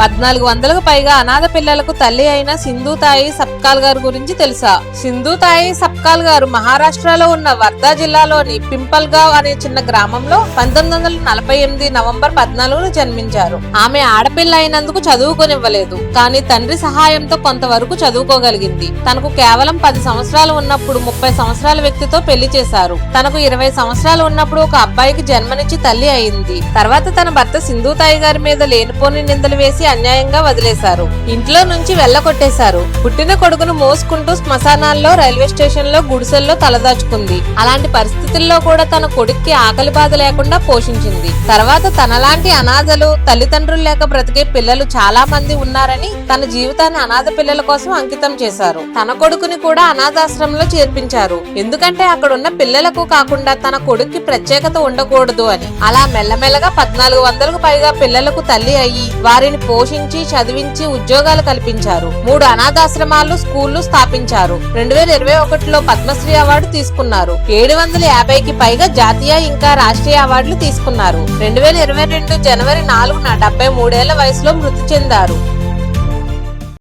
1400కు పైగా అనాథ పిల్లలకు తల్లి అయిన సింధుతాయి సప్కాల్ గారు గురించి తెలుసా? సింధుతాయి సప్కాల్ గారు మహారాష్ట్రలో ఉన్న వర్ధా జిల్లాలోని పింపల్గావ్ అనే చిన్న గ్రామంలో 1948 నవంబర్ 14ను జన్మించారు. ఆమె ఆడపిల్ల అయినందుకు చదువుకోనివ్వలేదు, కానీ తండ్రి సహాయంతో కొంతవరకు చదువుకోగలిగింది. తనకు కేవలం 10 సంవత్సరాలు ఉన్నప్పుడు 30 సంవత్సరాల వ్యక్తితో పెళ్లి చేశారు. తనకు 20 సంవత్సరాలు ఉన్నప్పుడు ఒక అబ్బాయికి జన్మనిచ్చి తల్లి అయింది. తర్వాత తన భర్త సింధుతాయి గారి మీద లేనిపోని నిందలు వేసి అన్యాయంగా వదిలేశారు. ఇంట్లో నుంచి వెళ్లగొట్టేశారు. పుట్టిన కొడుకును మోసుకుంటూ శ్మశానాల్లో, రైల్వే స్టేషన్ లో, గుడిసెల్లో తలదాచుకుంది. అలాంటి పరిస్థితుల్లో కూడా తన కొడుక్కి ఆకలి బాధ లేకుండా పోషించింది. తర్వాత తనలాంటి అనాథలు, తల్లిదండ్రులు లేక బ్రతికే పిల్లలు చాలా మంది ఉన్నారని తన జీవితాన్ని అనాథ పిల్లల కోసం అంకితం చేశారు. తన కొడుకుని కూడా అనాథాశ్రమంలో చేర్పించారు. ఎందుకంటే అక్కడున్న పిల్లలకు కాకుండా తన కొడుక్కి ప్రత్యేకత ఉండకూడదు అని. అలా మెల్లమెల్లగా 1400కు పైగా పిల్లలకు తల్లి అయ్యి వారిని పోషించి, చదివించి ఉద్యోగాలు కల్పించారు. 3 అనాథాశ్రమాలు, స్కూళ్లు స్థాపించారు. 2021లో పద్మశ్రీ అవార్డు తీసుకున్నారు. 750కి పైగా జాతీయ ఇంకా రాష్ట్రీయ అవార్డులు తీసుకున్నారు. 2022 జనవరి 4న 73 ఏళ్ల వయసులో మృతి చెందారు.